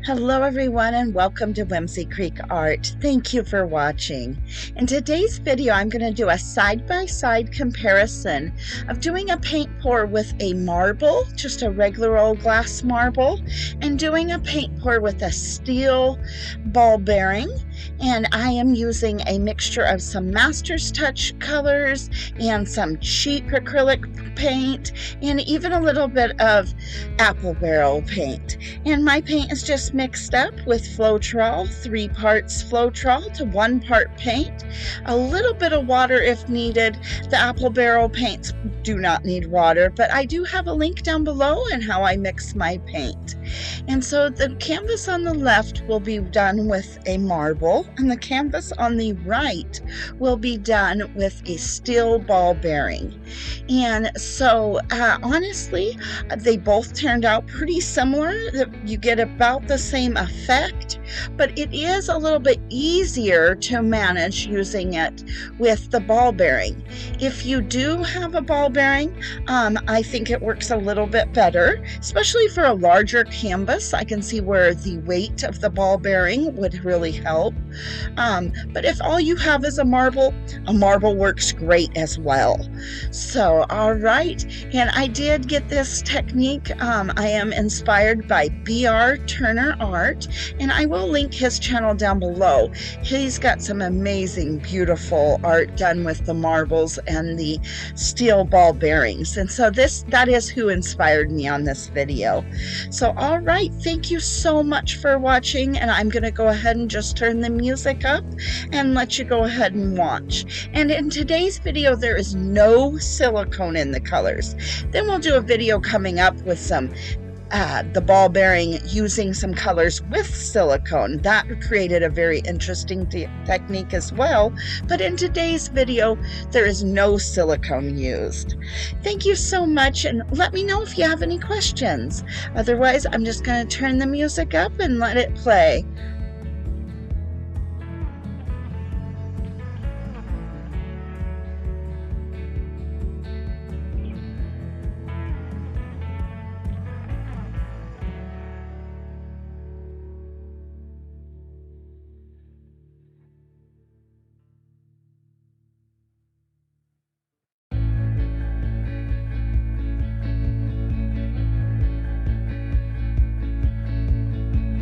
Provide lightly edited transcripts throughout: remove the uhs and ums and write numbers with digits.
Hello everyone and welcome to Whimsy Creek Art. Thank you for watching. In today's video, I'm going to do a side-by-side comparison of doing a paint pour with a marble, just a regular old glass marble, and doing a paint pour with a steel ball bearing. And I am using a mixture of some Master's Touch colors and some cheap acrylic paint and even a little bit of apple barrel paint. And my paint is just mixed up with Floetrol, 3 parts Floetrol to 1 part paint, a little bit of water if needed. The apple barrel paints do not need water, but I do have a link down below on how I mix my paint. And so the canvas on the left will be done with a marble, and the canvas on the right will be done with a steel ball bearing. And so honestly, they both turned out pretty similar. You get about the same effect, but it is a little bit easier to manage using it with the ball bearing. If you do have a ball bearing, I think it works a little bit better, especially for a larger canvas. I can see where the weight of the ball bearing would really help. But if all you have is a marble works great as well. So, all right, and I did get this technique. I am inspired by B.R. Turner Art, and I will link his channel down below. He's got some amazing, beautiful art done with the marbles and the steel ball bearings. And so that is who inspired me on this video. So, all right, thank you so much for watching, and I'm going to go ahead and just turn the music up and let you go ahead and watch. And in today's video, there is no silicone in the colors. Then we'll do a video coming up with some the ball bearing using some colors with silicone. That created a very interesting technique as well. But in today's video, there is no silicone used. Thank you so much, and let me know if you have any questions. Otherwise, I'm just going to turn the music up and let it play.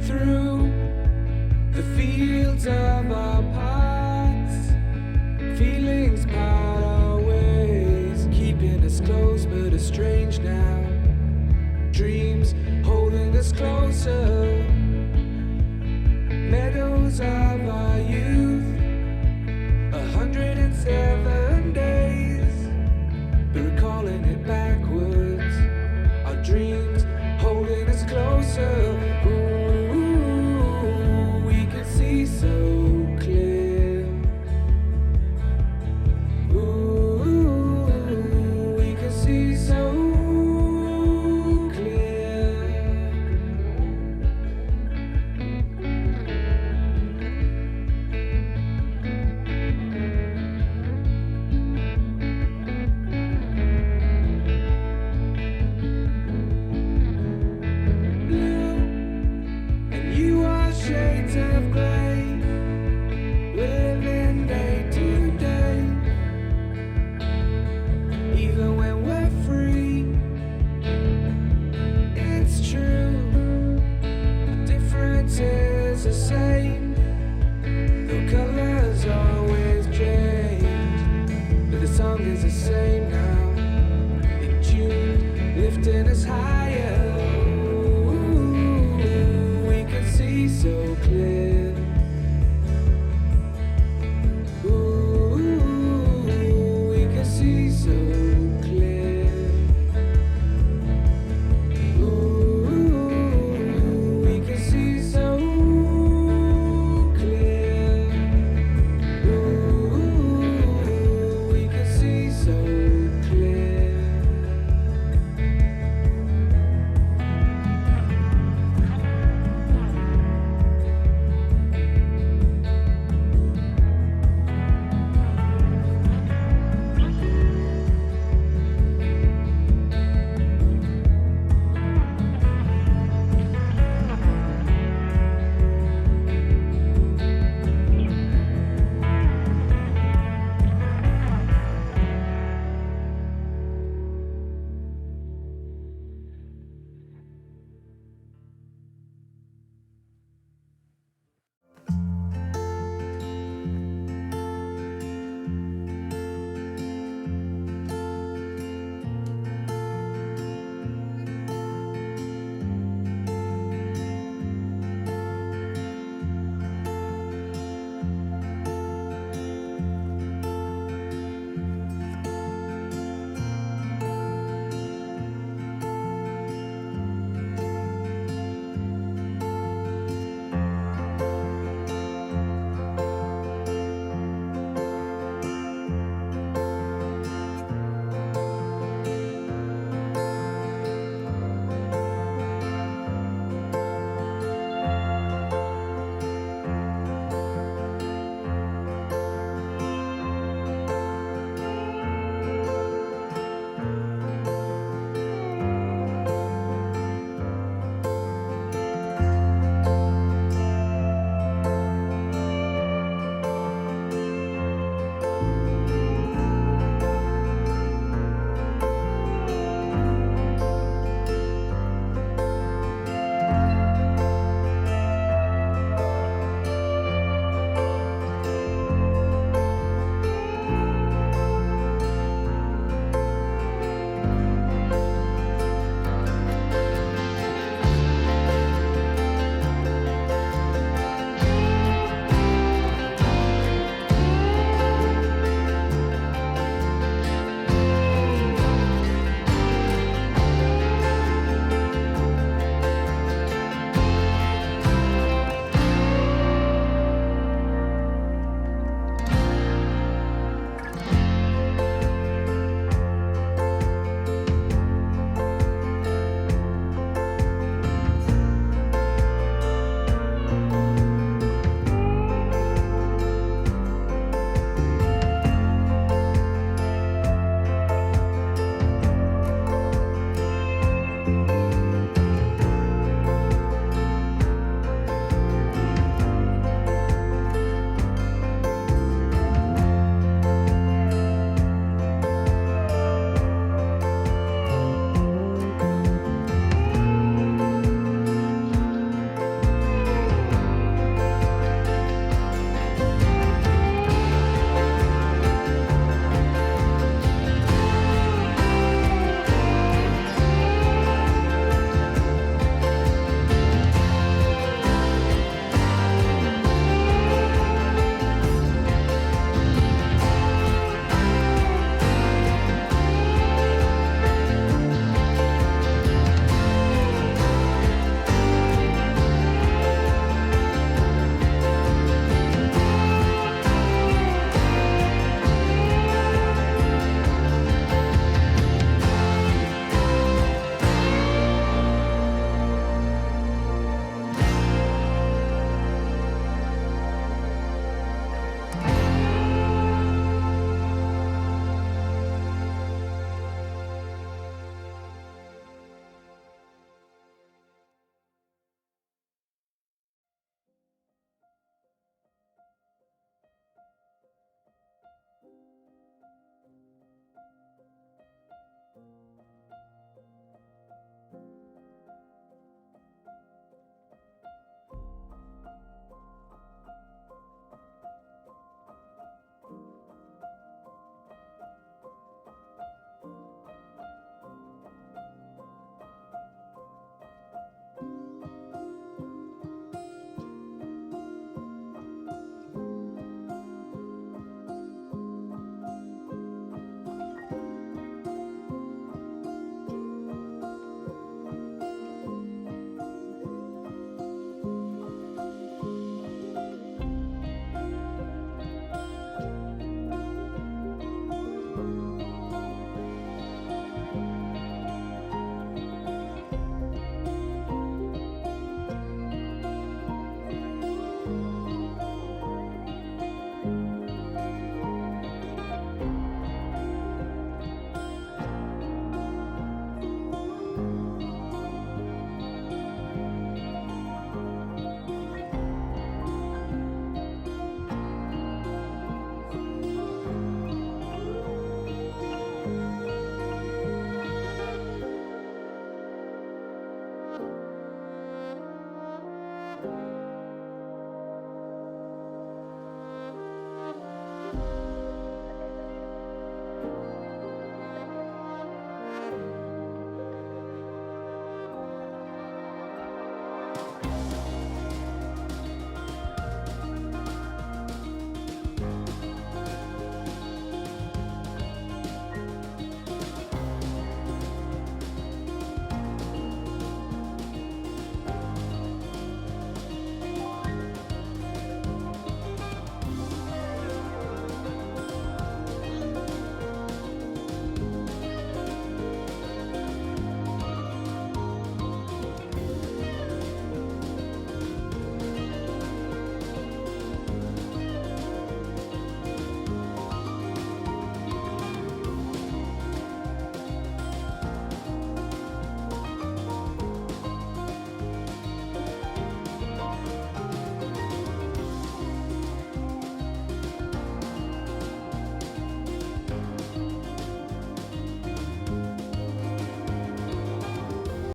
Through the fields of our paths, feelings part our ways, keeping us close but estranged now. Dreams holding us closer, meadows of our youth, 107 days, but recalling it backwards. Our dreams holding us closer. So clear. Ooh, we can see so clear. Blue, and you are shades of gray. Living day to day, even when we're free. It's true, the difference is the same. The colors always change, but the song is the same now. In June, lifting us higher. Ooh, we can see so clear.